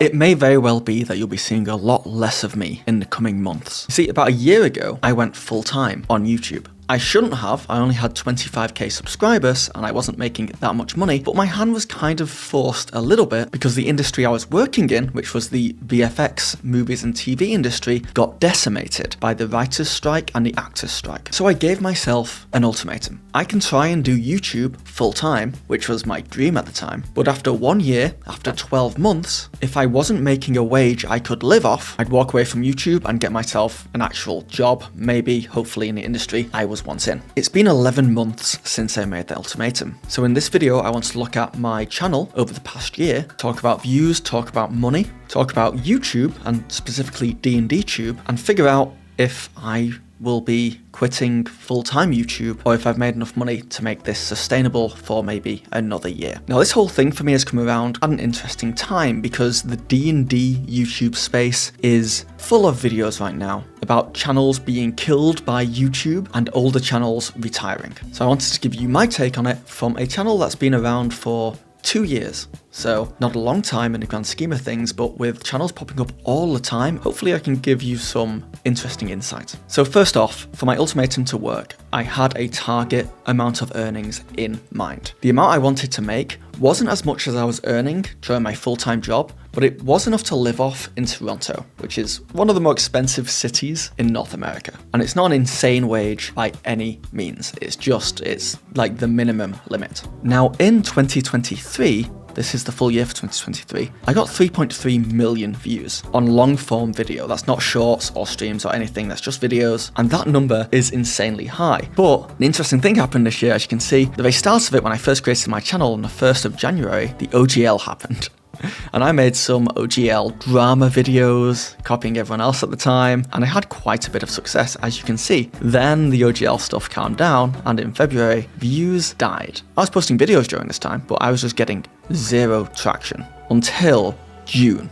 It may very well be that you'll be seeing a lot less of me in the coming months. You see, about a year ago, I went full-time on YouTube. I shouldn't have, I only had 25k subscribers and I wasn't making that much money, but my hand was kind of forced a little bit because the industry I was working in, which was the VFX, movies and TV industry, got decimated by the writers' strike and the actors' strike. So I gave myself an ultimatum. I can try and do YouTube full-time, which was my dream at the time, but after 1 year, after 12 months, if I wasn't making a wage I could live off, I'd walk away from YouTube and get myself an actual job, maybe, hopefully in the industry I was once in. It's been 11 months since I made the ultimatum. So in this video, I want to look at my channel over the past year, talk about views, talk about money, talk about YouTube and specifically D&D Tube, and figure out if I will be quitting full-time YouTube or if I've made enough money to make this sustainable for maybe another year. Now this whole thing for me has come around at an interesting time because the D&D YouTube space is full of videos right now about channels being killed by YouTube and older channels retiring. So I wanted to give you my take on it from a channel that's been around for 2 years. So not a long time in the grand scheme of things, but with channels popping up all the time, hopefully I can give you some interesting insight. So first off, for my ultimatum to work, I had a target amount of earnings in mind. The amount I wanted to make wasn't as much as I was earning during my full-time job, but it was enough to live off in Toronto, which is one of the more expensive cities in North America. And it's not an insane wage by any means. It's like the minimum limit. Now in 2023, this is the full year for 2023, I got 3.3 million views on long form video. That's not shorts or streams or anything, that's just videos. And that number is insanely high. But an interesting thing happened this year, as you can see. The very start of it, when I first created my channel on the 1st of January, the OGL happened. And I made some OGL drama videos, copying everyone else at the time, and I had quite a bit of success, as you can see. Then the OGL stuff calmed down, and in February, views died. I was posting videos during this time, but I was just getting zero traction until June,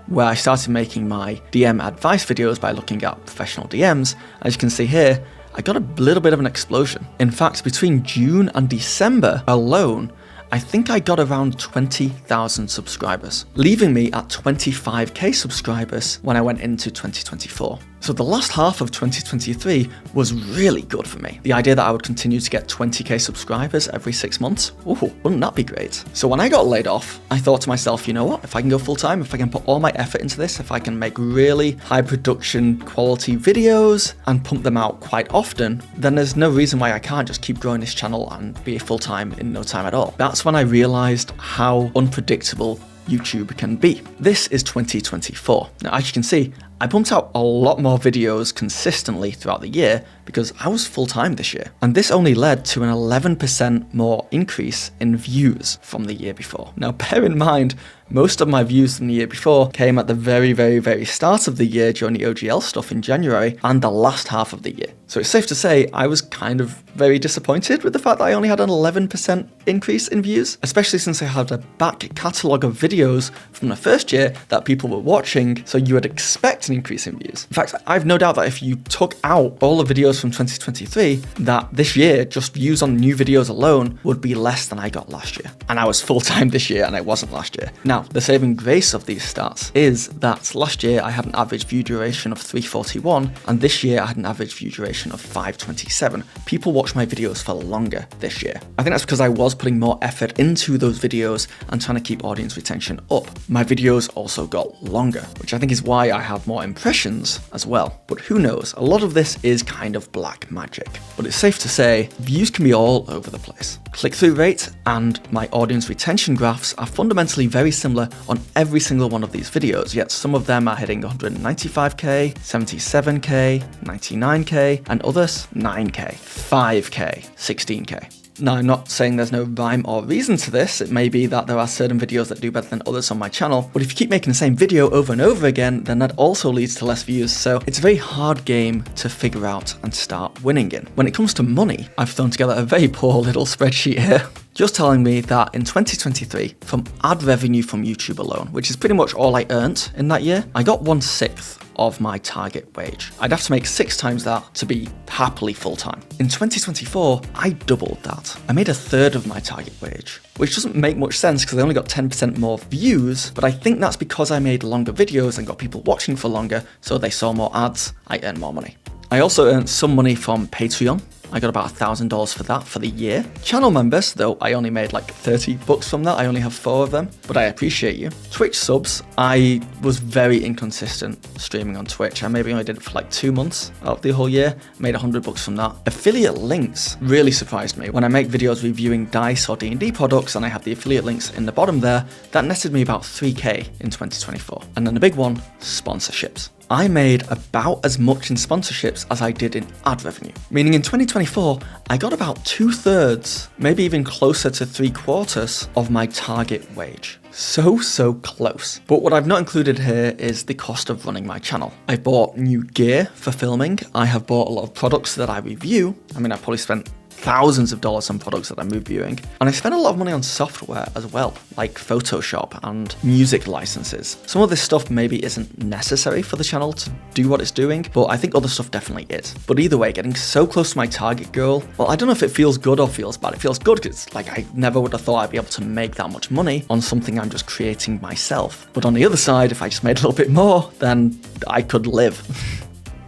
where I started making my DM advice videos by looking at professional DMs. As you can see here, I got a little bit of an explosion. In fact, between June and December alone, I think I got around 20,000 subscribers, leaving me at 25k subscribers when I went into 2024. So the last half of 2023 was really good for me. The idea that I would continue to get 20k subscribers every 6 months, ooh, wouldn't that be great? So when I got laid off, I thought to myself, you know what, if I can go full time, if I can put all my effort into this, if I can make really high production quality videos and pump them out quite often, then there's no reason why I can't just keep growing this channel and be full time in no time at all. That's when I realized how unpredictable YouTube can be. This is 2024. Now, as you can see, I pumped out a lot more videos consistently throughout the year because I was full-time this year. And this only led to an 11% more increase in views from the year before. Now, bear in mind, most of my views from the year before came at the very start of the year during the OGL stuff in January and the last half of the year. So it's safe to say I was kind of very disappointed with the fact that I only had an 11% increase in views, especially since I had a back catalogue of videos from the first year that people were watching, so you would expect an increase in views. In fact, I've no doubt that if you took out all the videos from 2023, that this year, just views on new videos alone would be less than I got last year. And I was full-time this year and I wasn't last year. Now, the saving grace of these stats is that last year I had an average view duration of 341, and this year I had an average view duration of 527. People watch my videos for longer this year. I think that's because I was putting more effort into those videos and trying to keep audience retention up. My videos also got longer, which I think is why I have more impressions as well. But who knows? A lot of this is kind of black magic. But it's safe to say, views can be all over the place. Click-through rate and my audience retention graphs are fundamentally very similar on every single one of these videos, yet some of them are hitting 195k, 77k, 99k, and others 9k, 5k, 16k. Now, I'm not saying there's no rhyme or reason to this. It may be that there are certain videos that do better than others on my channel, but if you keep making the same video over and over again, then that also leads to less views, so it's a very hard game to figure out and start winning in. When it comes to money, I've thrown together a very poor little spreadsheet here. just telling me that in 2023, from ad revenue from YouTube alone, which is pretty much all I earned in that year, I got 1/6 of my target wage. I'd have to make 6 times that to be happily full-time. In 2024, I doubled that. I made 1/3 of my target wage, which doesn't make much sense because I only got 10% more views, but I think that's because I made longer videos and got people watching for longer, so they saw more ads, I earned more money. I also earned some money from Patreon. I got about $1,000 for that for the year. Channel members, though I only made like $30 from that, I only have 4 of them, but I appreciate you. Twitch subs, I was very inconsistent streaming on Twitch. I maybe only did it for like 2 months out of the whole year, made $100 from that. Affiliate links really surprised me. When I make videos reviewing DICE or D&D products and I have the affiliate links in the bottom there, that netted me about $3K in 2024. And then the big one, sponsorships. I made about as much in sponsorships as I did in ad revenue. Meaning in 2024, I got about 2/3, maybe even closer to 3/4 of my target wage. So close. But what I've not included here is the cost of running my channel. I bought new gear for filming. I have bought a lot of products that I review. I mean, I probably spent thousands of dollars on products that I'm reviewing. And I spent a lot of money on software as well, like Photoshop and music licenses. Some of this stuff maybe isn't necessary for the channel to do what it's doing, but I think other stuff definitely is. But either way, getting so close to my target goal, well, I don't know if it feels good or feels bad. It feels good because like I never would have thought I'd be able to make that much money on something I'm just creating myself. But on the other side, if I just made a little bit more, then I could live.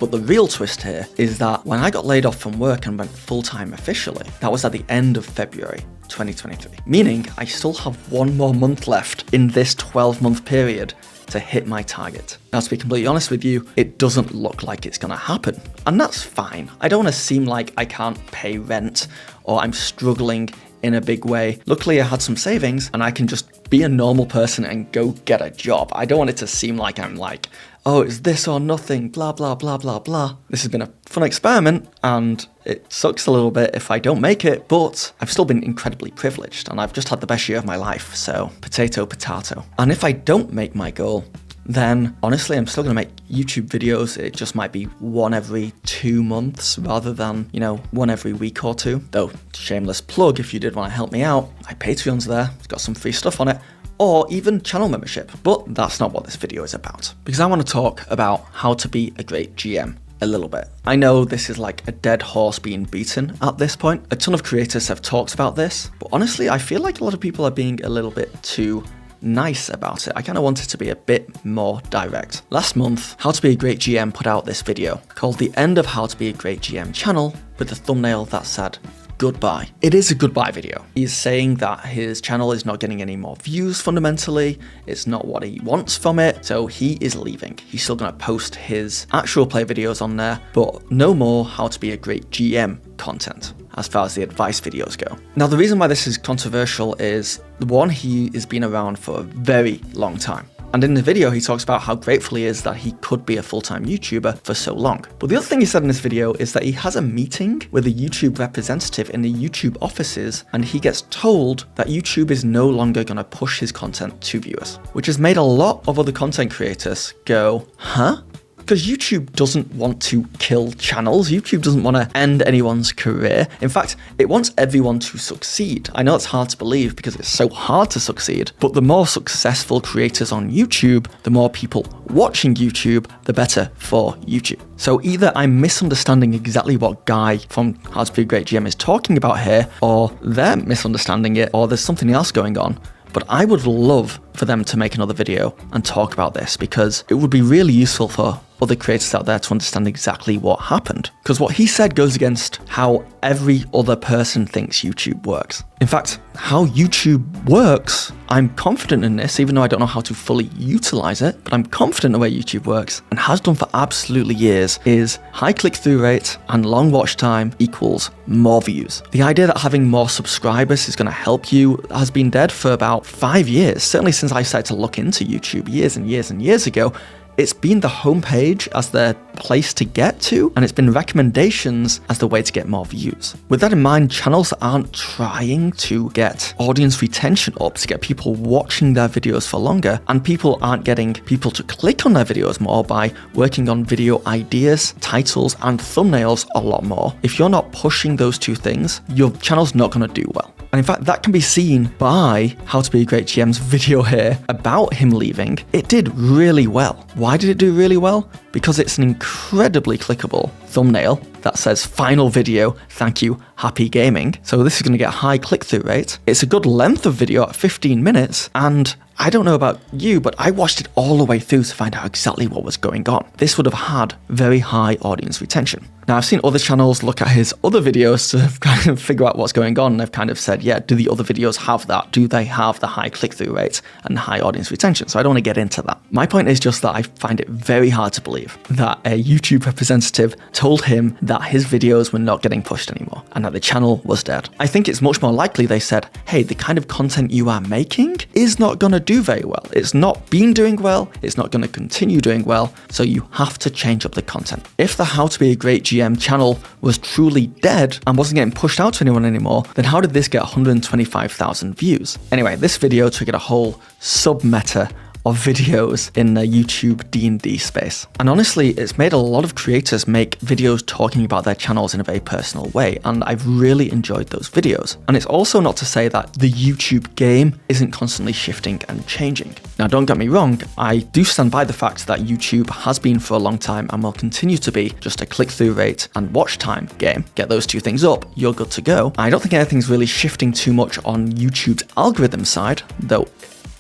But the real twist here is that when I got laid off from work and went full-time officially, that was at the end of February 2023, meaning I still have 1 more month left in this 12-month period to hit my target. Now, to be completely honest with you, it doesn't look like it's gonna happen. And that's fine. I don't wanna seem like I can't pay rent or I'm struggling in a big way. Luckily, I had some savings and I can just be a normal person and go get a job. I don't want it to seem like I'm like, oh, it's this or nothing, blah, blah, blah, blah, blah. This has been a fun experiment and it sucks a little bit if I don't make it, but I've still been incredibly privileged and I've just had the best year of my life, so potato, potato. And if I don't make my goal, then honestly, I'm still gonna make YouTube videos. It just might be 1 every 2 months rather than, 1 every week or 2. Though, shameless plug, if you did wanna help me out, my Patreon's there, it's got some free stuff on it, or even channel membership. But that's not what this video is about, because I wanna talk about how to be a great GM a little bit. I know this is like a dead horse being beaten at this point. A ton of creators have talked about this, but honestly, I feel like a lot of people are being a little bit too nice about it. I kind of want it to be a bit more direct. Last month, How to Be a Great GM put out this video called The End of How to Be a Great GM Channel with a thumbnail that said, goodbye. It is a goodbye video. He's saying that his channel is not getting any more views fundamentally. It's not what he wants from it. So he is leaving. He's still going to post his actual play videos on there, but no more How to Be a Great GM content as far as the advice videos go. Now, the reason why this is controversial is, one, he has been around for a very long time. And in the video, he talks about how grateful he is that he could be a full-time YouTuber for so long. But the other thing he said in this video is that he has a meeting with a YouTube representative in the YouTube offices, and he gets told that YouTube is no longer going to push his content to viewers, which has made a lot of other content creators go, huh? Because YouTube doesn't want to kill channels. YouTube doesn't want to end anyone's career. In fact, it wants everyone to succeed. I know it's hard to believe because it's so hard to succeed, but the more successful creators on YouTube, the more people watching YouTube, the better for YouTube. So either I'm misunderstanding exactly what Guy from How to Be a Great GM is talking about here, or they're misunderstanding it, or there's something else going on. But I would love for them to make another video and talk about this, because it would be really useful for other creators out there to understand exactly what happened. Because what he said goes against how every other person thinks YouTube works. In fact, how YouTube works, I'm confident in this, even though I don't know how to fully utilize it, but I'm confident in the way YouTube works and has done for absolutely years, is high click-through rate and long watch time equals more views. The idea that having more subscribers is going to help you has been dead for about 5 years, certainly since I started to look into YouTube years and years and years ago. It's been the homepage as the place to get to, and it's been recommendations as the way to get more views. With that in mind, channels that aren't trying to get audience retention up, to get people watching their videos for longer, and people aren't getting people to click on their videos more by working on video ideas, titles, and thumbnails a lot more. If you're not pushing those 2 things, your channel's not going to do well. And in fact, that can be seen by How to Be a Great GM's video here about him leaving. It did really well. Why did it do really well? Because it's an incredibly clickable thumbnail that says final video, thank you, happy gaming. So this is going to get a high click-through rate. It's a good length of video at 15 minutes, and I don't know about you, but I watched it all the way through to find out exactly what was going on. This would have had very high audience retention. Now, I've seen other channels look at his other videos to kind of figure out what's going on, and they've kind of said, yeah, do the other videos have that? Do they have the high click-through rate and high audience retention? So I don't want to get into that. My point is just that I find it very hard to believe that a YouTube representative told him that his videos were not getting pushed anymore and that the channel was dead. I think it's much more likely they said, hey, the kind of content you are making is not going to do very well. It's not been doing well. It's not going to continue doing well. So you have to change up the content. If the How to Be a Great GM channel was truly dead and wasn't getting pushed out to anyone anymore, then how did this get 125,000 views? Anyway, this video triggered a whole sub-meta of videos in the YouTube D&D space. And honestly, it's made a lot of creators make videos talking about their channels in a very personal way, and I've really enjoyed those videos. And it's also not to say that the YouTube game isn't constantly shifting and changing. Now, don't get me wrong, I do stand by the fact that YouTube has been for a long time and will continue to be just a click-through rate and watch time game. Get those two things up, you're good to go. I don't think anything's really shifting too much on YouTube's algorithm side, though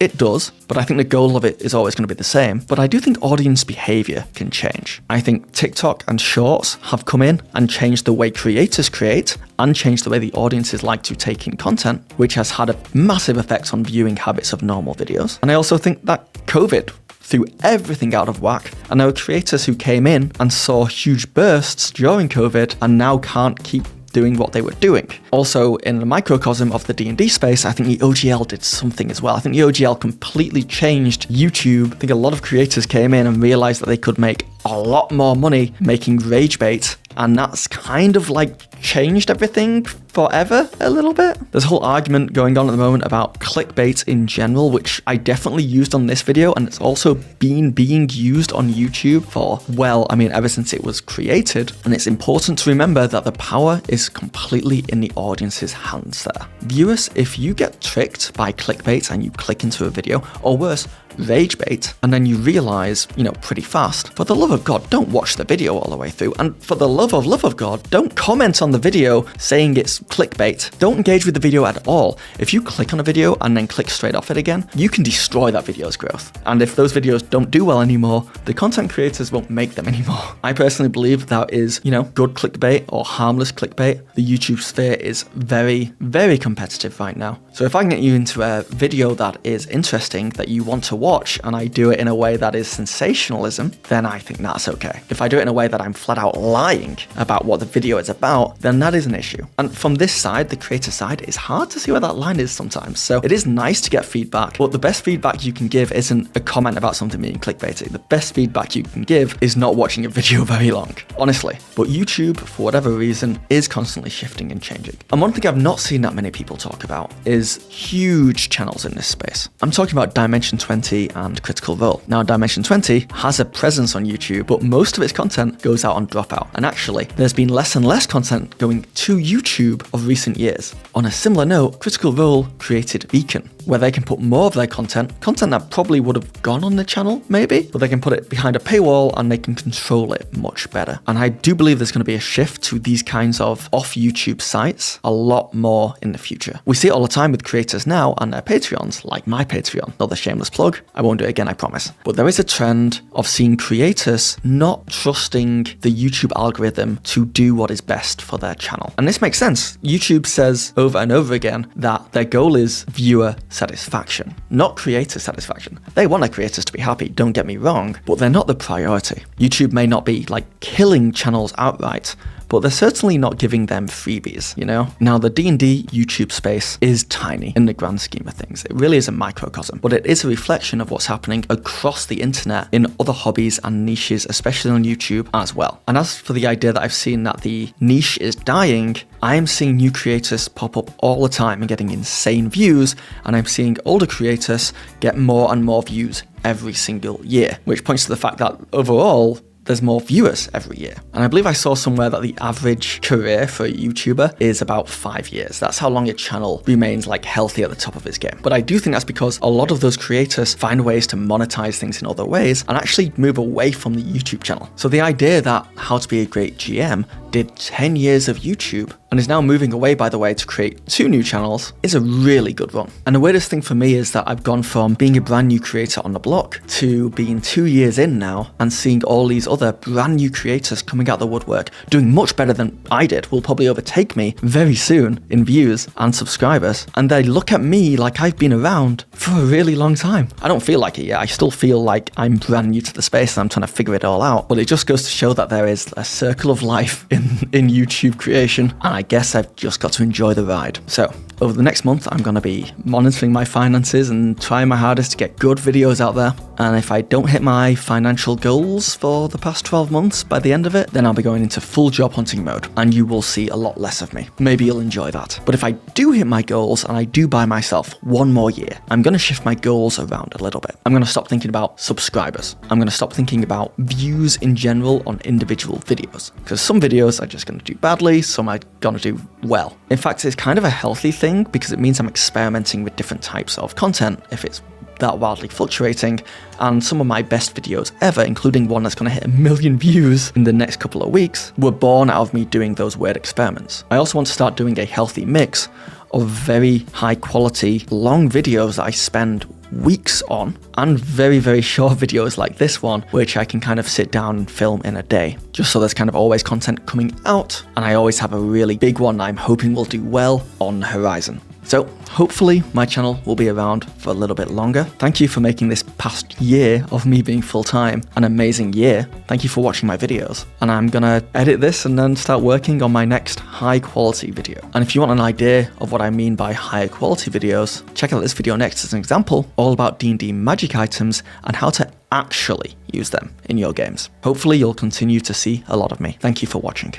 it does, but I think the goal of it is always going to be the same. But I do think audience behavior can change. I think TikTok and Shorts have come in and changed the way creators create and changed the way the audiences like to take in content, which has had a massive effect on viewing habits of normal videos. And I also think that COVID threw everything out of whack, and there were creators who came in and saw huge bursts during COVID and now can't keep doing what they were doing. Also, in the microcosm of the D&D space, I think the OGL did something as well. I think the OGL completely changed YouTube. I think a lot of creators came in and realized that they could make a lot more money making rage bait, and that's kind of like changed everything forever a little bit. There's a whole argument going on at the moment about clickbait in general, which I definitely used on this video, and it's also been being used on YouTube for, well, I mean, ever since it was created. And it's important to remember that the power is completely in the audience's hands there. Viewers, if you get tricked by clickbait and you click into a video, or worse, rage bait, and then you realize, pretty fast, for the love of God, don't watch the video all the way through. And for the love of God, don't comment on the video saying it's clickbait. Don't engage with the video at all. If you click on a video and then click straight off it again, you can destroy that video's growth. And if those videos don't do well anymore, the content creators won't make them anymore. I personally believe that is, good clickbait or harmless clickbait. The YouTube sphere is very, very competitive right now. So if I can get you into a video that is interesting, that you want to watch, and I do it in a way that is sensationalism, then I think that's okay. If I do it in a way that I'm flat out lying about what the video is about, then that is an issue. And from this side, the creator side, it's hard to see where that line is sometimes. So it is nice to get feedback, but the best feedback you can give isn't a comment about something being clickbaity. The best feedback you can give is not watching a video very long, honestly. But YouTube, for whatever reason, is constantly shifting and changing. And one thing I've not seen that many people talk about is huge channels in this space. I'm talking about Dimension 20 and Critical Role. Now, Dimension 20 has a presence on YouTube, but most of its content goes out on Dropout. And actually, there's been less and less content going to YouTube of recent years. On a similar note, Critical Role created Beacon, where they can put more of their content that probably would have gone on the channel, maybe, but they can put it behind a paywall and they can control it much better. And I do believe there's going to be a shift to these kinds of off-YouTube sites a lot more in the future. We see it all the time with creators now and their Patreons, like my Patreon. Another shameless plug. I won't do it again, I promise. But there is a trend of seeing creators not trusting the YouTube algorithm to do what is best for their channel. And this makes sense. YouTube says over and over again that their goal is viewer satisfaction, not creator satisfaction. They want their creators to be happy, don't get me wrong, but they're not the priority. YouTube may not be killing channels outright, but they're certainly not giving them freebies, Now, the D&D YouTube space is tiny in the grand scheme of things. It really is a microcosm, but it is a reflection of what's happening across the internet in other hobbies and niches, especially on YouTube as well. And as for the idea that I've seen that the niche is dying, I am seeing new creators pop up all the time and getting insane views, and I'm seeing older creators get more and more views every single year, which points to the fact that overall, there's more viewers every year. And I believe I saw somewhere that the average career for a YouTuber is about 5 years. That's how long your channel remains like healthy at the top of its game. But I do think that's because a lot of those creators find ways to monetize things in other ways and actually move away from the YouTube channel. So the idea that How to Be a Great GM did 10 years of YouTube and is now moving away, by the way, to create 2 new channels is a really good run. And the weirdest thing for me is that I've gone from being a brand new creator on the block to being 2 years in now and seeing all these other brand new creators coming out the woodwork doing much better than I did, will probably overtake me very soon in views and subscribers. And they look at me like I've been around for a really long time. I don't feel like it yet. I still feel like I'm brand new to the space and I'm trying to figure it all out. But it just goes to show that there is a circle of life in YouTube creation. And I guess I've just got to enjoy the ride. So over the next month, I'm going to be monitoring my finances and trying my hardest to get good videos out there. And if I don't hit my financial goals for the past 12 months by the end of it, then I'll be going into full job hunting mode and you will see a lot less of me. Maybe you'll enjoy that. But if I do hit my goals and I do buy myself 1 more year, I'm going to shift my goals around a little bit. I'm going to stop thinking about subscribers. I'm going to stop thinking about views in general on individual videos, because some videos are just going to do badly, some are going to do well. In fact, it's kind of a healthy thing because it means I'm experimenting with different types of content if it's that wildly fluctuating. And some of my best videos ever, including one that's going to hit 1 million views in the next couple of weeks, were born out of me doing those weird experiments. I also want to start doing a healthy mix of very high quality long videos that I spend weeks on and very, very short videos like this one, which I can kind of sit down and film in a day, just so there's kind of always content coming out. And I always have a really big one I'm hoping will do well on the horizon. So hopefully my channel will be around for a little bit longer. Thank you for making this past year of me being full-time an amazing year. Thank you for watching my videos. And I'm gonna edit this and then start working on my next high quality video. And if you want an idea of what I mean by higher quality videos, check out this video next as an example, all about D&D magic items and how to actually use them in your games. Hopefully you'll continue to see a lot of me. Thank you for watching.